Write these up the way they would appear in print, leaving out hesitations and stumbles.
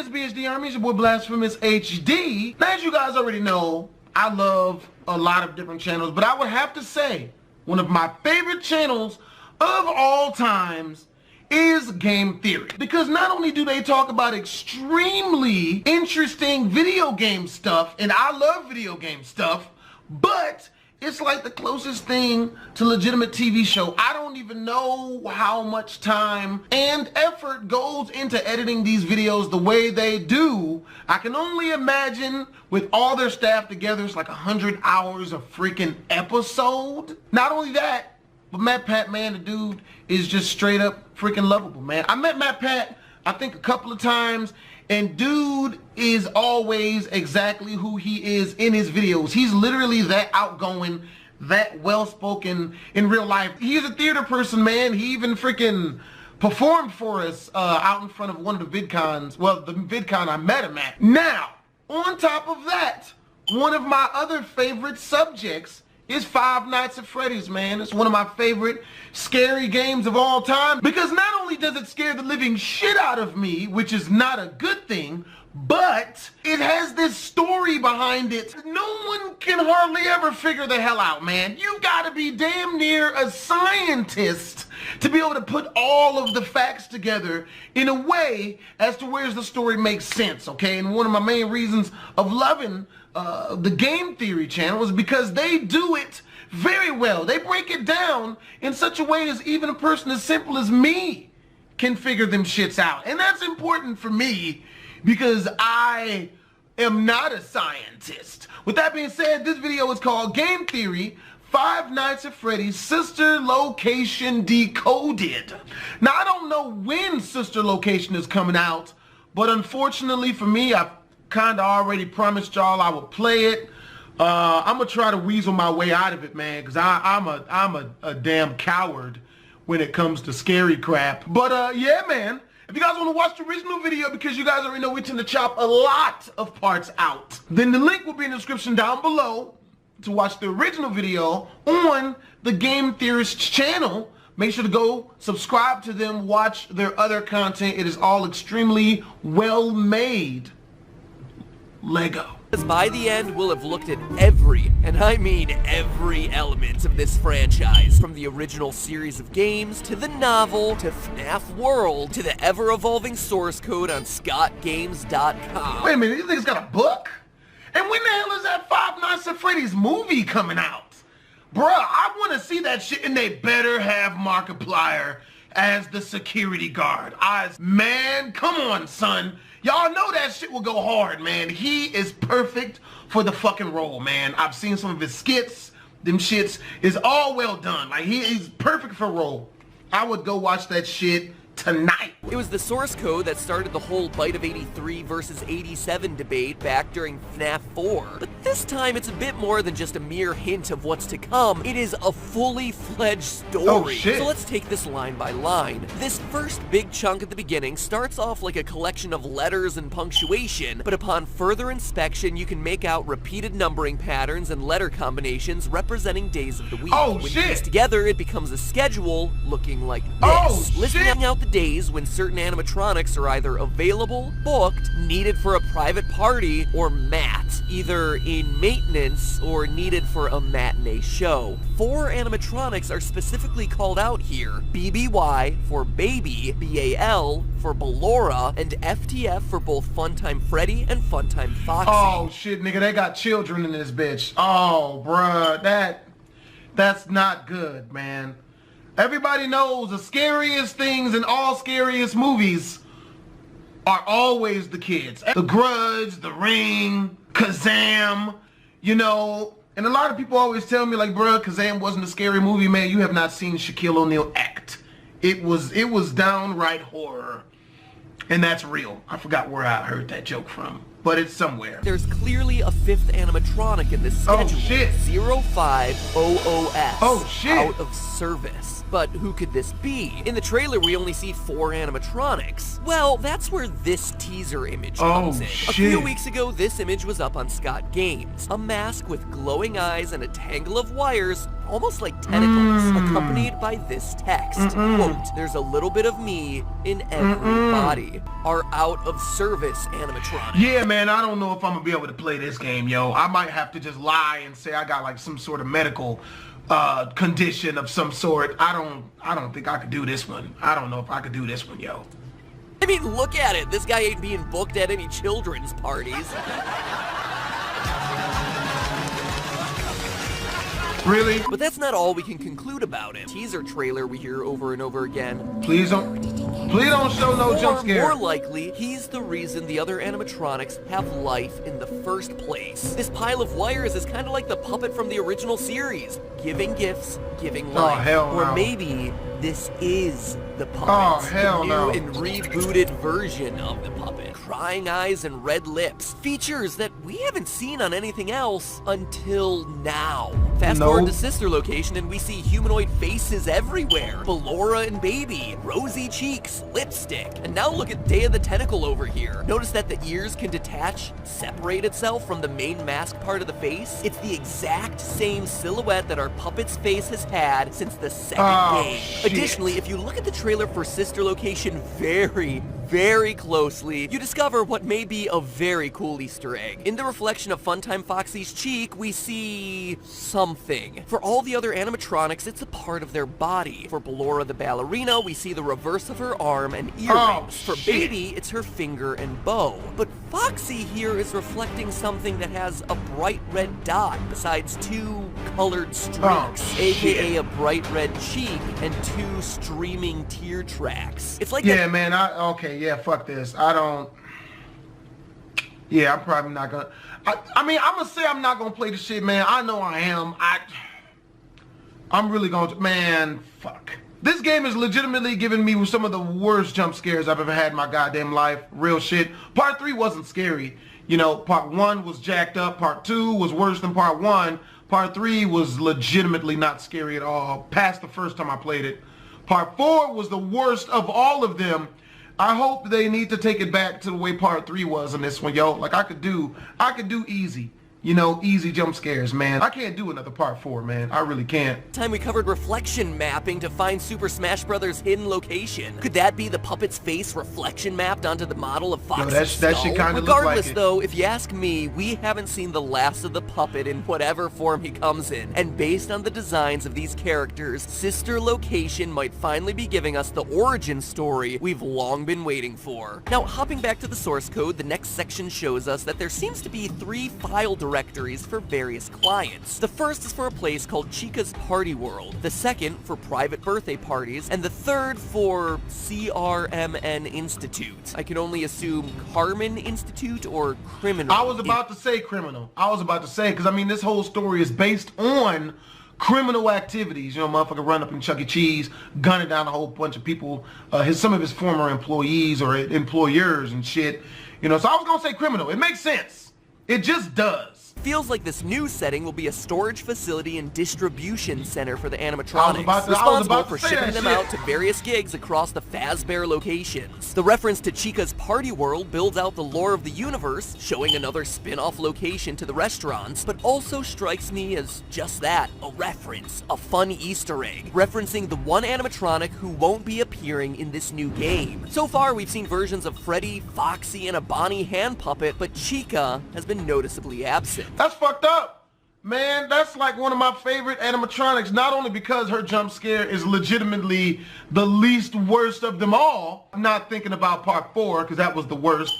latest BHD Army, it's your boy BlastphamousHD. Now, as you guys already know, I love a lot of different channels, but I would have to say one of my favorite channels of all times is Game Theory. Because not only do they talk about extremely interesting video game stuff, and I love video game stuff, but it's like the closest thing to legitimate TV show. I don't even know how much time and effort goes into editing these videos the way they do. I can only imagine with all their staff together, it's like 100 hours of freaking episode. Not only that, but Matt Pat, man, the dude is just straight up freaking lovable, man. I met Matt Pat, I think, a couple of times, and dude is always exactly who he is in his videos. He's literally that outgoing, that well-spoken in real life. He's a theater person, man. He even freaking performed for us out in front of one of the VidCons. Well, the VidCon I met him at. Now, on top of that, one of my other favorite subjects is Five Nights at Freddy's, man. It's one of my favorite scary games of all time, because not only does it scare the living shit out of me, which is not a good thing, but it has this story behind it no one can hardly ever figure the hell out, man. You gotta be damn near a scientist to be able to put all of the facts together in a way as to where the story makes sense, okay? And one of my main reasons of loving the Game Theory channel is because they do it very well. They break it down in such a way as even a person as simple as me can figure them shits out. And that's important for me because I am not a scientist. With that being said, this video is called Game Theory, Five Nights at Freddy's Sister Location Decoded. Now, I don't know when Sister Location is coming out, but unfortunately for me, I've kind of already promised y'all I would play it. I'm gonna try to weasel my way out of it, man, because I'm a damn coward when it comes to scary crap. But yeah, man, if you guys want to watch the original video, because you guys already know we tend to chop a lot of parts out, then the link will be in the description down below to watch the original video on the Game Theorist's channel. Make sure to go subscribe to them, watch their other content. It is all extremely well made. Lego. By the end, we'll have looked at every, and I mean every element of this franchise. From the original series of games, to the novel, to FNAF World, to the ever-evolving source code on scottgames.com. Wait a minute, you think it's got a book? And when the hell is that Five Nights at Freddy's movie coming out? Bruh, I want to see that shit, and they better have Markiplier as the security guard. Man, come on, son. Y'all know that shit will go hard, man. He is perfect for the fucking role, man. I've seen some of his skits. Them shits is all well done. Like, he's perfect for role. I would go watch that shit tonight. It was the source code that started the whole Bite of 83 versus 87 debate back during FNAF 4. But this time it's a bit more than just a mere hint of what's to come. It is a fully fledged story. Oh, shit. So let's take this line by line. This first big chunk at the beginning starts off like a collection of letters and punctuation, but upon further inspection you can make out repeated numbering patterns and letter combinations representing days of the week. Oh, when shit. pieced together, it becomes a schedule looking like this. Oh, Listing shit. out the days when certain animatronics are either available, booked, needed for a private party, or mat, either in maintenance or needed for a matinee show. 4 animatronics are specifically called out here: BBY for Baby, BAL for Ballora, and FTF for both Funtime Freddy and Funtime Foxy. Oh shit, nigga, they got children in this bitch. Oh, bruh, that's not good, man. Everybody knows the scariest things in all scariest movies are always the kids. The Grudge, The Ring, Kazam, you know. And a lot of people always tell me, like, bruh, Kazam wasn't a scary movie, man. You have not seen Shaquille O'Neal act. It was downright horror. And that's real. I forgot where I heard that joke from. but it's somewhere. There's clearly a fifth animatronic in this schedule. Oh shit. 05OOS. Oh shit. Out of service. But who could this be? In the trailer, we only see 4 animatronics. Well, that's where this teaser image comes in. Shit. A few weeks ago, this image was up on Scott Games. A mask with glowing eyes and a tangle of wires, almost like tentacles, accompanied by this text. Quote, "There's a little bit of me in every body. Our out of service animatronic." Yeah, man, I don't know if I'm gonna be able to play this game, yo. I might have to just lie and say I got like some sort of medical condition of some sort. I don't think I could do this one. I don't know if I could do this one, yo. I mean, look at it. This guy ain't being booked at any children's parties. Really? But that's not all we can conclude about him. Teaser trailer we hear over and over again. Please don't show no jump Or scare. more likely, he's the reason the other animatronics have life in the first place. This pile of wires is kind of like the puppet from the original series, giving gifts, giving life. Oh, hell or no. maybe this is the puppet. Oh, hell the new no. and rebooted version of the puppet. Crying eyes and red lips. Features that we haven't seen on anything else until now. Fast forward to Sister Location and we see humanoid faces everywhere. Ballora and Baby, rosy cheeks, lipstick. And now look at Day of the Tentacle over here. Notice that the ears can detach, separate itself from the main mask part of the face. It's the exact same silhouette that our puppet's face has had since the second game. Shit. Additionally, if you look at the trailer for Sister Location very closely, you discover what may be a very cool Easter egg. In the reflection of Funtime Foxy's cheek, we see something. For all the other animatronics, it's a part of their body. For Ballora the ballerina, we see the reverse of her arm and earrings. For Baby, it's her finger and bow. But Foxy here is reflecting something that has a bright red dot besides 2 colored streaks, aka a bright red cheek and 2 streaming tear tracks. It's like man, fuck this. I'm probably not gonna. I mean, I'm gonna say I'm not gonna play the shit, man. I know I am. I'm really going to, man, fuck. This game is legitimately giving me some of the worst jump scares I've ever had in my goddamn life. Real shit. Part 3 wasn't scary. You know, part 1 was jacked up. Part 2 was worse than part 1. Part 3 was legitimately not scary at all. Past the first time I played it. Part 4 was the worst of all of them. I hope they need to take it back to the way part 3 was in this one, yo. Like I could do easy. You know, easy jump scares, man. I can't do another part 4, man. I really can't. Time we covered reflection mapping to find Super Smash Bros. Hidden location. Could that be the puppet's face reflection mapped onto the model of Fox's skull? That shit kind of look like it. Regardless, though, if you ask me, we haven't seen the last of the puppet in whatever form he comes in. And based on the designs of these characters, Sister Location might finally be giving us the origin story we've long been waiting for. Now, hopping back to the source code, the next section shows us that there seems to be 3 file directories for various clients. The first is for a place called Chica's Party World, the second for private birthday parties, and the third for CRMN Institute. I can only assume Carmen Institute or Criminal. I was about to say criminal. Because I mean this whole story is based on criminal activities. You know, motherfucker run up in Chuck E. Cheese, gunning down a whole bunch of people, some of his former employees or employers and shit. You know, so I was gonna say criminal. It makes sense. It just does. Feels like this new setting will be a storage facility and distribution center for the animatronics, responsible for shipping them out to various gigs across the Fazbear locations. The reference to Chica's Party World builds out the lore of the universe, showing another spin-off location to the restaurants, but also strikes me as just that, a reference, a fun Easter egg, referencing the one animatronic who won't be appearing in this new game. So far, we've seen versions of Freddy, Foxy, and a Bonnie hand puppet, but Chica has been noticeably absent. That's fucked up. Man, that's like one of my favorite animatronics, not only because her jump scare is legitimately the least worst of them all. I'm not thinking about part 4, because that was the worst.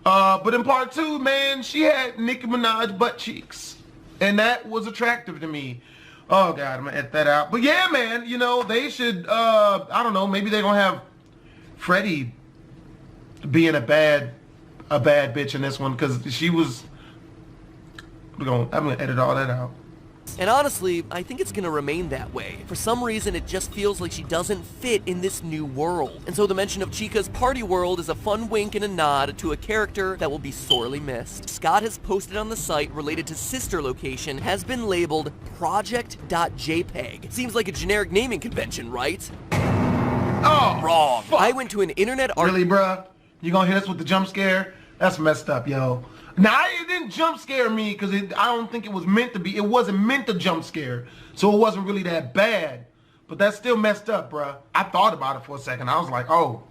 But in part 2, man, she had Nicki Minaj butt cheeks. And that was attractive to me. Oh, God, I'm going to edit that out. But yeah, man, you know, they should, I don't know, maybe they're going to have Freddie being a bad bitch in this one, because she was... I'm gonna edit all that out. And honestly, I think it's gonna remain that way. For some reason, it just feels like she doesn't fit in this new world. And so the mention of Chica's party world is a fun wink and a nod to a character that will be sorely missed. Scott has posted on the site related to sister location has been labeled project.jpg. Seems like a generic naming convention, right? Oh, wrong. Fuck. I went to an internet Really, bruh? You gonna hit us with the jump scare? That's messed up, yo. Now, it didn't jump scare me because I don't think it was meant to be. It wasn't meant to jump scare, so it wasn't really that bad. But that's still messed up, bruh. I thought about it for a second. I was like, oh,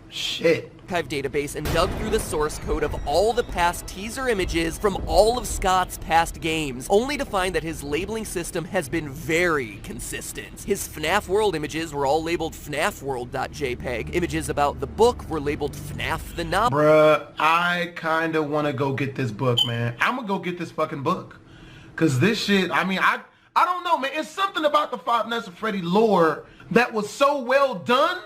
shit. Archive database and dug through the source code of all the past teaser images from all of Scott's past games, only to find that his labeling system has been very consistent. His FNAF World images were all labeled FNAFWorld.jpg. Images about the book were labeled FNAF the Novel. Bruh, I kind of want to go get this book, man. I'm going to go get this fucking book. Because this shit, I mean, I don't know, man. It's something about the Five Nights at Freddy lore that was so well done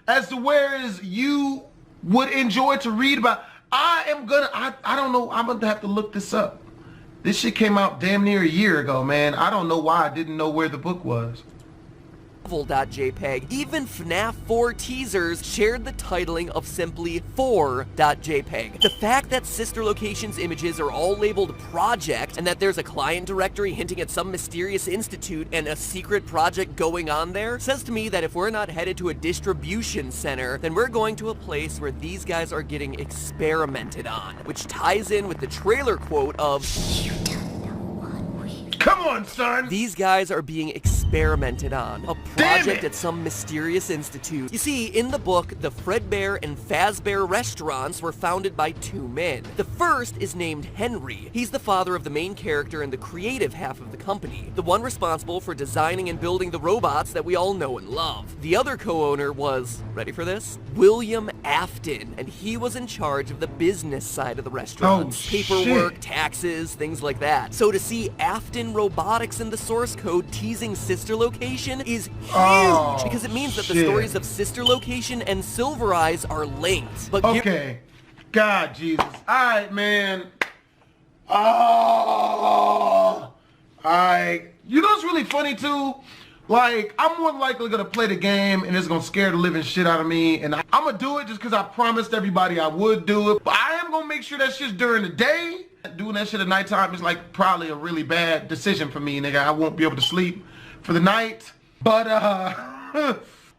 as to whereas you would enjoy to read about. I don't know, I'm gonna have to look this up. This shit came out damn near a year ago, man. I don't know why I didn't know where the book was. .jpg. Even FNAF 4 teasers shared the titling of simply 4.jpg. The fact that sister location's images are all labeled project and that there's a client directory hinting at some mysterious institute and a secret project going on there says to me that if we're not headed to a distribution center, then we're going to a place where these guys are getting experimented on, which ties in with the trailer quote of Come on, son! These guys are being experimented on. A project at some mysterious institute. You see, in the book, the Fredbear and Fazbear restaurants were founded by two men. The first is named Henry. He's the father of the main character and the creative half of the company. The one responsible for designing and building the robots that we all know and love. The other co-owner was, ready for this? William Afton. And he was in charge of the business side of the restaurants. Oh, paperwork, shit. taxes, things like that. So to see Afton Robotics in the source code teasing sister location is huge because it means that the stories of sister location and Silver Eyes are linked. But okay. God, Jesus. Alright, man. You know what's really funny too? Like, I'm more than likely gonna play the game and it's gonna scare the living shit out of me, and I'm gonna do it just because I promised everybody I would do it. But I am gonna make sure that shit's during the day. Doing that shit at nighttime is like probably a really bad decision for me, nigga. I won't be able to sleep for the night. But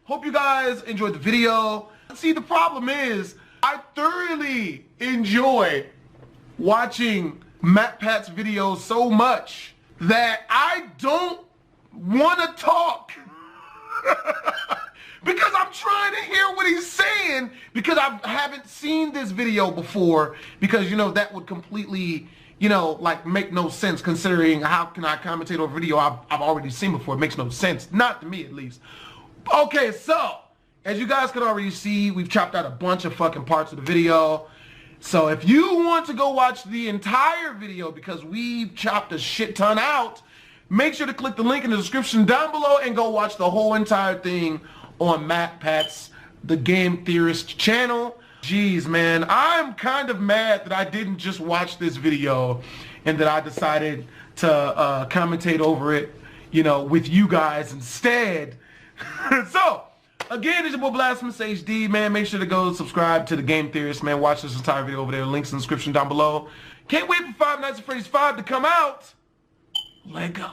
hope you guys enjoyed the video. See, the problem is I thoroughly enjoy watching MatPat's videos so much that I don't want to talk because I'm trying to hear what he's saying, because I haven't seen this video before, because, you know, that would completely, you know, like make no sense considering how can I commentate on a video I've already seen before. It makes no sense, not to me at least. Okay, so as you guys can already see, we've chopped out a bunch of fucking parts of the video. So if you want to go watch the entire video, because we've chopped a shit ton out, make sure to click the link in the description down below and go watch the whole entire thing on MatPat's The Game Theorist channel. Jeez, man, I'm kind of mad that I didn't just watch this video and that I decided to commentate over it, you know, with you guys instead. So, again, it's your boy BlastphamousHD, man. Make sure to go subscribe to The Game Theorist, man. Watch this entire video over there. Links in the description down below. Can't wait for Five Nights at Freddy's 5 to come out. Let go.